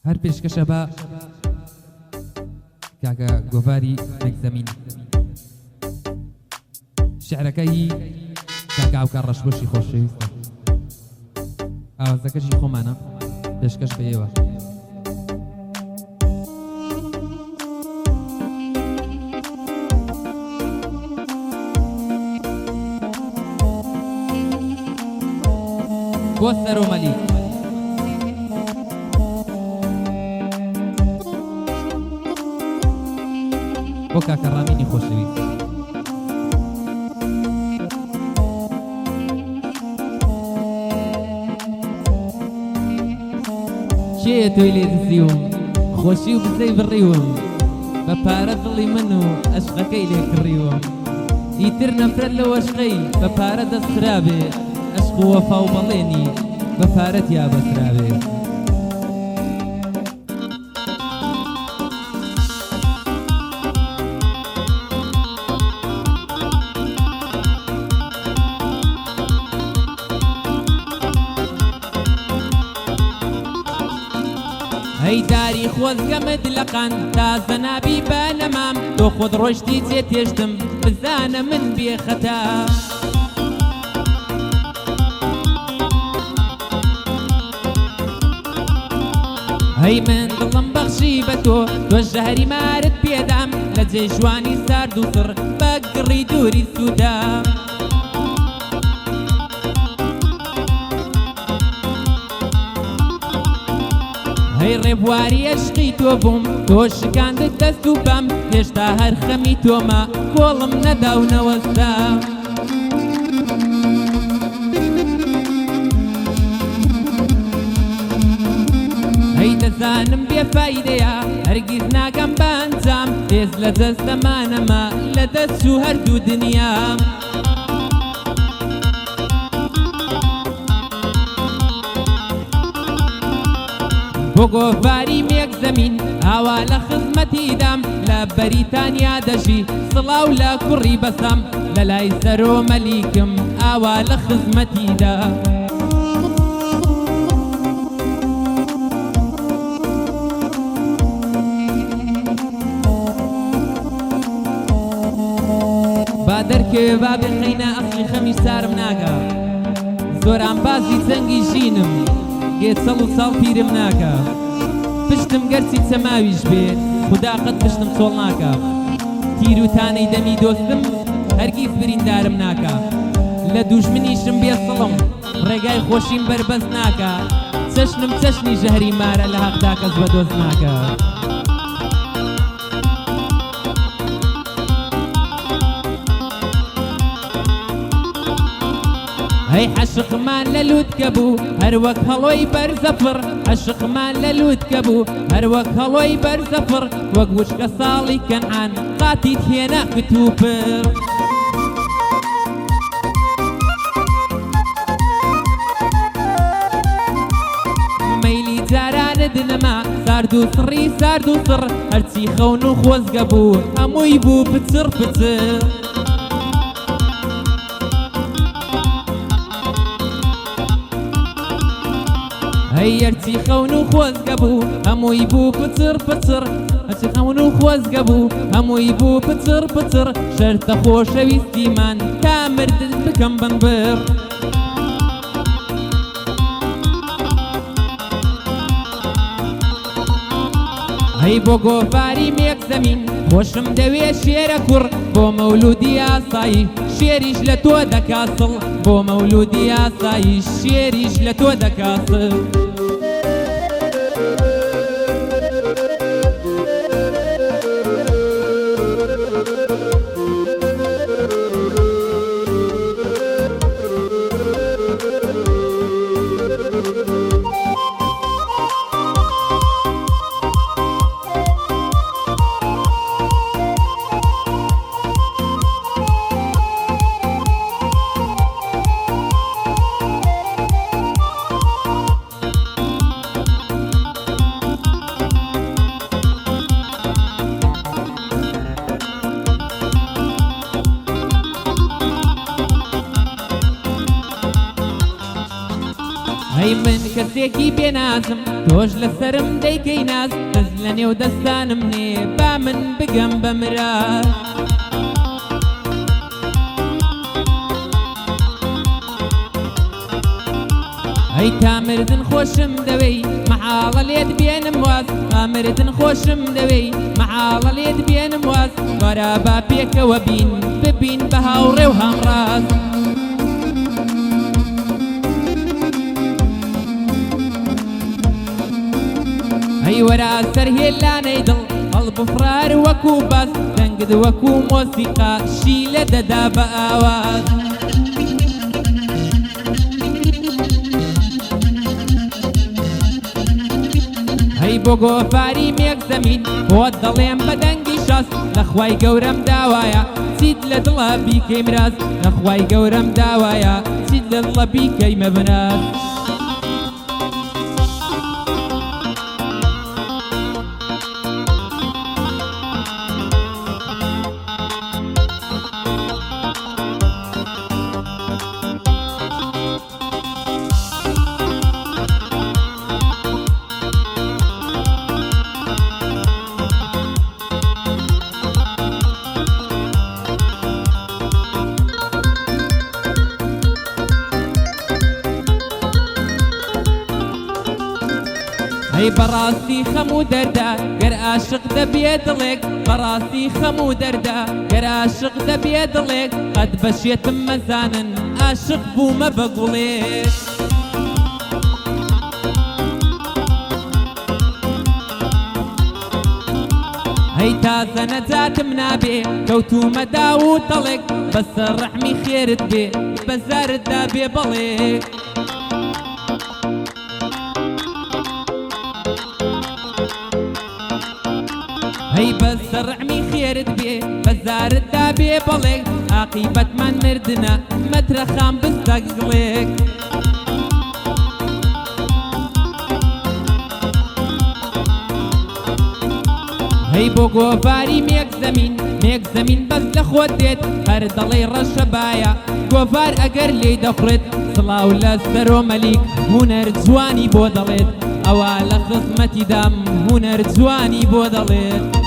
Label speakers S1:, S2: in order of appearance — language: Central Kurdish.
S1: هەر پێشکەشە بە کاکە گۆڤاری مەکزەمین شعرەکەی کاکە ئاوکار ڕەشبۆشی خۆشەویستە ئاوازەکەشی خۆمانە پێشکەش بە ئێوە بۆ سەرۆمەلی بۆ کاکە ڕامینی خۆشەویست کێیە تۆی لێ دزیوم خۆشی و بزەی بڕیوم بە پارە دڵی من و ئەشقەکەی لێ کڕیوم ئیتر نەفرەت لەو ئەشقەی بە پارە دەسترابێ عشق و وەفا و بەڵێنی بە پارەت یا بەسرابێ هەی داری خۆزگەمت لە قەن تازە نابی بە نەمام تۆ خۆت ڕۆشتی جێ تێشتم بزانە من بێخەتا هەی من دڵم بەخشی بە تۆ تۆ ژەهری مارت پێدام لە جێ جوانی سارد و سڕ بە گڕی دووری سوودا هەی ڕێبواری عشقی تۆ بووم تۆ شکاندت دەست و بەم هێشتا هەر خەمی تۆمە کۆڵم نەدا و نەوەستا هەی دەزانم بێفایدەیە هەرگیز ناگەم بە ئەنجام تێز لە دەستەمانەمە لە دەست و هەردوو دنیام بۆ گۆڤاری مێکزەمین ئاوا لە خزمەتیدام لە بەریتانیا دەژی سڵاو لە کوڕی بەسام لە لای سەرۆمەلیکم ئاوا لە خزمەتیدا با دەرکێ با بخەینە ئەخلی خەمی سارم ناگا زۆران بازی جەنگی ژینم گێت سەڵ و ساڵ پیرم ناکە پشتم گەرچی چەماویش بێت خودا قەت پشتم چۆڵ ناکە تیر و تانەی دەمی دۆستم هەرگیز بریندارم ناکە لە دوژمنیشم بێ سڵم ڕێگای خۆشیم بەربەست ناکە چەشنم چەشنی ژەهری مارە لە حەقدا کەس بەدۆست ناکە هەی عەشقمان لە لووتکە بوو هەر وەک هەڵۆی بەرزەفڕ عەشقمان لە لووتکە بوو هەر وەک هەڵۆی بەرزەفڕ وەک وشکە ساڵی کەنعان قاتیت هێنا کتوپڕ مەیلی جارانت نەما سارد و سڕی سارد و سڕ هەرچی خەون و خۆزگە بوو هەمووی بوو پچڕ پچڕ هەی هەرچی خەون و خۆزگە بوو هەمووی بوو پچڕ پچڕ هەرچی خەون و خۆزگە بوو هەمووی بوو پچڕ پچڕ شەرتە خۆشەویستیمان کامردت بکەم بنبڕ هەی بۆ گۆڤاری مێکزەمین خۆشم دەوێ شێرە کوڕ بۆ مەولودی ئاسایی شێریش لە تۆ دەکاسڵ بۆ مەولودی ئاسایی شێریش لە تۆ دەکاسڵ کەسێکی بێنازم تۆش لەسرم دەیکەی ناز دەست لە نێو دەستانم نێ با من بگەم بە مراد ئەی تامردن خۆشم دەوێی مەحاڵە لێت بێنم واز تامردن خۆشم دەوێی مەحاڵە لێت بێنم واز وەرە با پێکەوە بین ببین بە هاوڕێ و هەمڕاز ئەی وەرە سەرهێلانەی دڵ هەڵبفرار وەکو باس دەنگت وەکو مۆسیقا شیلە دەدا بە ئاواز هەی بۆ گۆفاری مێک زەمین بۆت دەڵێم بە دەنگی شاس لەخوای گەورەم داوایە چیت لە دڵە بیکەی مراز لەخوای گەورەم داوایە چیت لە دڵە بیکەی مەبناز ئەی بەڕاستی خەموو دەردا گەر عاشق دەبێ دڵێک بەڕاستی خەموو دەردا گەر عاشق دەبێ دڵێک قەت بەشێتم مەزانن عاشق بوومە بە گوڵێک هەی تازە نەجاتم نابێ کەوتومە داو و تەڵێک بەسەر ڕەحمی خێرت بێ بەزارتدا بێ بەڵێک هەی بەسەر ڕەحمی خێرت بێ بەزارتدا بێ بەڵێک عاقیبەتمان مردنە مەترەخام بستەگڵێک هەی بۆ گۆڤاری مێک زەمین بەس لە خۆت دێت هەر دەڵێ ڕەشە باە گۆڤار ئەگەر لێی دەخڕێت سڵاو لە سەرۆ مەلیک هونەر جوانی بۆ دەڵێت ئەوە لە خزمەتی دام هونەر جوانی بۆ دەڵێت